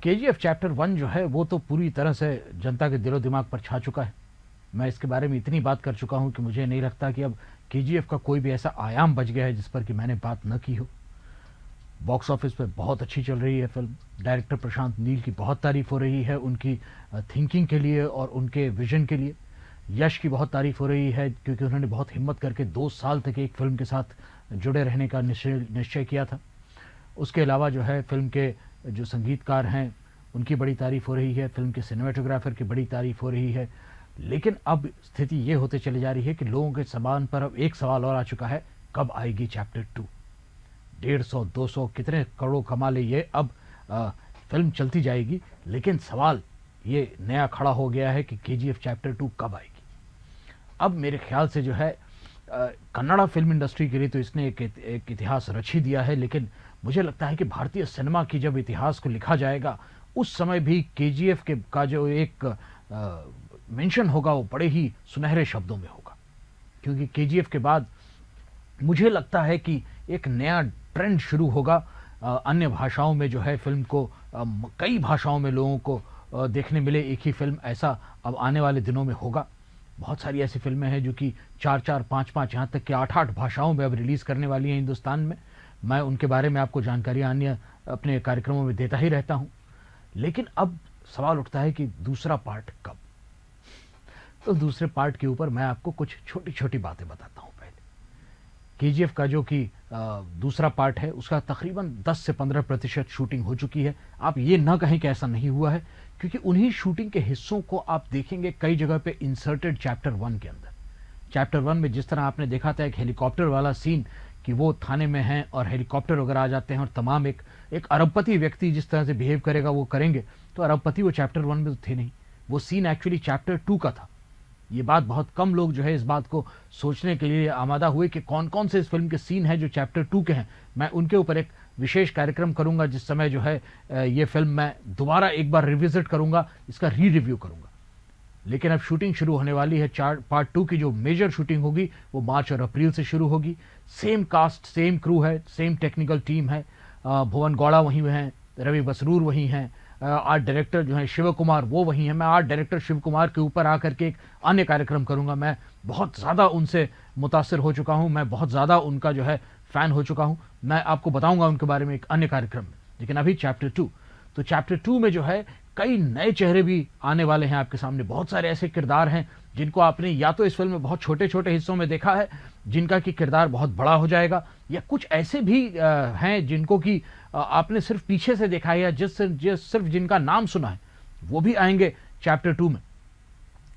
KGF chapter 1 जो है वो तो पूरी तरह से जनता के दिलो दिमाग पर छा चुका है। मैं इसके बारे में इतनी बात कर चुका हूं कि मुझे नहीं लगता कि अब केजीएफ का कोई भी ऐसा आयाम बच गया है जिस पर कि मैंने बात न की हो। बॉक्स ऑफिस पे बहुत अच्छी चल रही है फिल्म। डायरेक्टर प्रशांत नील की बहुत तारीफ हो रही है उनकी थिंकिंग के लिए और उनके विजन के लिए। यश की बहुत तारीफ हो रही है क्योंकि उन्होंने बहुत हिम्मत करके 2 साल तक एक फिल्म के साथ जुड़े रहने का निश्चय किया था। उसके अलावा जो है फिल्म के जो संगीतकार हैं उनकी बड़ी तारीफ हो रही है, फिल्म के सिनेमेटोग्राफर की बड़ी तारीफ हो रही है। लेकिन अब स्थिति ये होते चली जा रही है कि लोगों के जबान पर अब एक सवाल और आ चुका है, कब आएगी चैप्टर 2? 150 200 कितने करोड़ कमा ले ये, अब फिल्म चलती जाएगी, लेकिन सवाल ये नया खड़ा हो गया है कि केजीएफ चैप्टर 2 कब आएगी। अब मेरे ख्याल से जो है कन्नड़ा फिल्म इंडस्ट्री के लिए तो इसने एक इतिहास रच ही दिया है, लेकिन मुझे लगता है कि भारतीय सिनेमा की जब इतिहास को लिखा जाएगा उस समय भी केजीएफ का जो एक मेंशन होगा वो बड़े ही सुनहरे शब्दों में होगा। क्योंकि केजीएफ के बाद मुझे लगता है कि एक नया ट्रेंड शुरू होगा। अन्य भाषाओं में जो है फिल्म को कई भाषाओं में लोगों को देखने मिले एक ही फिल्म, ऐसा अब आने वाले दिनों में होगा। बहुत सारी ऐसी फिल्में हैं जो कि 4-4 5-5 यहाँ तक कि 8-8 भाषाओं में अब रिलीज़ करने वाली हैं हिंदुस्तान में। मैं उनके बारे में आपको जानकारी अन्य अपने कार्यक्रमों में देता ही रहता हूँ। लेकिन अब सवाल उठता है कि दूसरा पार्ट कब? तो दूसरे पार्ट के ऊपर मैं आपको कुछ छोटी छोटी बातें बताता हूँ। पहले केजीएफ का जो कि दूसरा पार्ट है उसका तकरीबन 10 से 15% शूटिंग हो चुकी है। आप ये ना कहें कि ऐसा नहीं हुआ है, क्योंकि उन्हीं शूटिंग के हिस्सों को आप देखेंगे कई जगह पे इंसर्टेड चैप्टर 1 के अंदर। चैप्टर 1 में जिस तरह आपने देखा था एक हेलीकॉप्टर वाला सीन कि वो थाने में हैं और हेलीकॉप्टर वगैरह आ जाते हैं और तमाम एक अरबपति व्यक्ति जिस तरह से बिहेव करेगा वो करेंगे, तो अरबपति वो चैप्टर 1 में तो थे नहीं, वो सीन एक्चुअली चैप्टर 2 का था। ये बात बहुत कम लोग जो है इस बात को सोचने के लिए आमादा हुए कि कौन कौन से इस फिल्म के सीन हैं जो चैप्टर 2 के हैं। मैं उनके ऊपर एक विशेष कार्यक्रम करूंगा जिस समय जो है ये फिल्म मैं दोबारा एक बार रिविजिट करूंगा, इसका रिव्यू करूंगा। लेकिन अब शूटिंग शुरू होने वाली है। पार्ट 2 की जो मेजर शूटिंग होगी वो मार्च और अप्रैल से शुरू होगी। सेम कास्ट, सेम क्रू है, सेम टेक्निकल टीम है। भुवन गौड़ा वहीं हैं, रवि बसरूर वहीं हैं, आर्ट डायरेक्टर जो है शिव कुमार वो वहीं हैं। मैं आर्ट डायरेक्टर शिव कुमार के ऊपर आकर के एक अन्य कार्यक्रम करूंगा। मैं बहुत ज़्यादा उनसे मुतासिर हो चुका हूं, मैं बहुत ज़्यादा उनका जो है फ़ैन हो चुका हूं। मैं आपको बताऊंगा उनके बारे में एक अन्य कार्यक्रम में। लेकिन अभी चैप्टर 2, तो चैप्टर 2 में जो है कई नए चेहरे भी आने वाले हैं आपके सामने। बहुत सारे ऐसे किरदार हैं जिनको आपने या तो इस फिल्म में बहुत छोटे छोटे हिस्सों में देखा है, जिनका कि किरदार बहुत बड़ा हो जाएगा, या कुछ ऐसे भी हैं जिनको कि आपने सिर्फ पीछे से देखा है या सिर्फ जिनका नाम सुना है, वो भी आएंगे चैप्टर 2 में।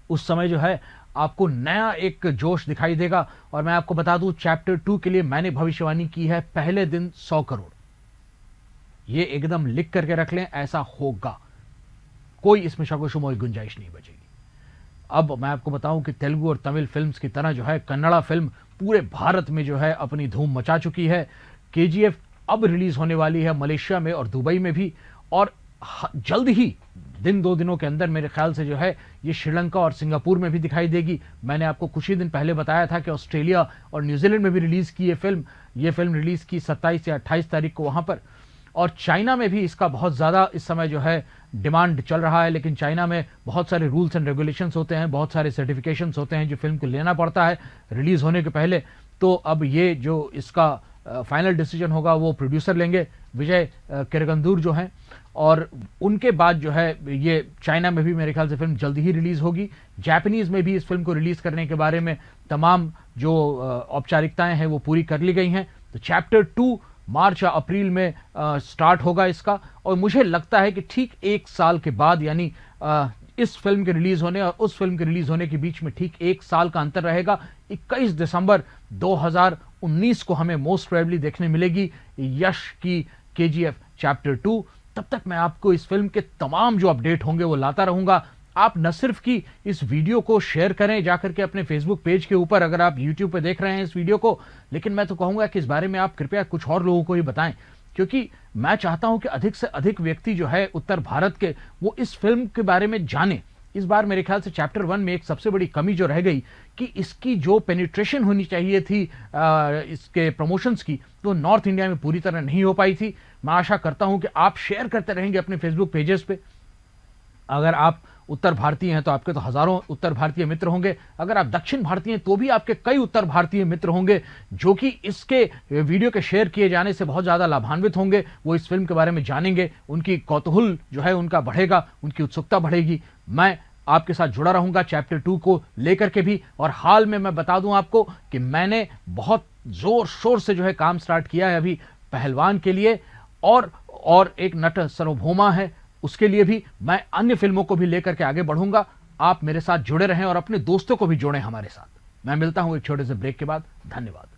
उस समय जो है आपको नया एक जोश दिखाई देगा। और मैं आपको बता दूं चैप्टर 2 के लिए मैंने भविष्यवाणी की है पहले दिन 100 करोड़। ये एकदम लिख करके रख लें, ऐसा होगा, कोई इसमें शकोशुबह की गुंजाइश नहीं बचेगी। अब मैं आपको बताऊं कि तेलुगु और तमिल फिल्म्स की तरह जो है कन्नड़ा फिल्म पूरे भारत में जो है अपनी धूम मचा चुकी है। केजीएफ अब रिलीज होने वाली है मलेशिया में और दुबई में भी, और जल्द ही 2 दिनों के अंदर मेरे ख्याल से जो है ये श्रीलंका और सिंगापुर में भी दिखाई देगी। मैंने आपको कुछ ही दिन पहले बताया था कि ऑस्ट्रेलिया और न्यूजीलैंड में भी रिलीज की ये फिल्म रिलीज की 27 या 28 तारीख को वहां पर। और चाइना में भी इसका बहुत ज़्यादा इस समय जो है डिमांड चल रहा है। लेकिन चाइना में बहुत सारे रूल्स एंड रेगुलेशंस होते हैं, बहुत सारे सर्टिफिकेशंस होते हैं जो फिल्म को लेना पड़ता है रिलीज़ होने के पहले। तो अब ये जो इसका फाइनल डिसीजन होगा वो प्रोड्यूसर लेंगे, विजय किरगंदूर जो हैं, और उनके बाद जो है ये चाइना में भी मेरे ख्याल से फिल्म जल्दी ही रिलीज़ होगी। जापानीज़ में भी इस फिल्म को रिलीज़ करने के बारे में तमाम जो औपचारिकताएँ हैं वो पूरी कर ली गई हैं। तो चैप्टर 2 मार्च या अप्रैल में स्टार्ट होगा इसका। और मुझे लगता है कि ठीक 1 साल के बाद, यानी इस फिल्म के रिलीज होने और उस फिल्म के रिलीज होने के बीच में ठीक 1 साल का अंतर रहेगा। 21 दिसंबर 2019 को हमें मोस्ट प्रोबेबली देखने मिलेगी यश की केजीएफ चैप्टर 2। तब तक मैं आपको इस फिल्म के तमाम जो अपडेट होंगे वो लाता रहूंगा। आप न सिर्फ कि इस वीडियो को शेयर करें जाकर के अपने फेसबुक पेज के ऊपर, अगर आप यूट्यूब पे देख रहे हैं इस वीडियो को, लेकिन मैं तो कहूंगा कि इस बारे में आप कृपया कुछ और लोगों को ही बताएं, क्योंकि मैं चाहता हूं कि अधिक से अधिक व्यक्ति जो है उत्तर भारत के वो इस फिल्म के बारे में जाने, इस बार मेरे ख्याल से चैप्टर 1 में एक सबसे बड़ी कमी जो रह गई कि इसकी जो पेनिट्रेशन होनी चाहिए थी इसके प्रमोशंस की, तो नॉर्थ इंडिया में पूरी तरह नहीं हो पाई थी। मैं आशा करता हूं कि आप शेयर करते रहेंगे अपने फेसबुक पेजेस पे। अगर आप उत्तर भारतीय हैं तो आपके तो हजारों उत्तर भारतीय मित्र होंगे, अगर आप दक्षिण भारतीय हैं तो भी आपके कई उत्तर भारतीय मित्र होंगे जो कि इसके वीडियो के शेयर किए जाने से बहुत ज़्यादा लाभान्वित होंगे। वो इस फिल्म के बारे में जानेंगे, उनकी कौतूहल जो है उनका बढ़ेगा, उनकी उत्सुकता बढ़ेगी। मैं आपके साथ जुड़ा रहूंगा चैप्टर 2 को लेकर के भी। और हाल में मैं बता दूं आपको कि मैंने बहुत जोर शोर से जो है काम स्टार्ट किया है अभी पहलवान के लिए, और एक नट सार्वभौमा है उसके लिए भी। मैं अन्य फिल्मों को भी लेकर के आगे बढ़ूंगा। आप मेरे साथ जुड़े रहें और अपने दोस्तों को भी जोड़ें हमारे साथ। मैं मिलता हूं एक छोटे से ब्रेक के बाद। धन्यवाद।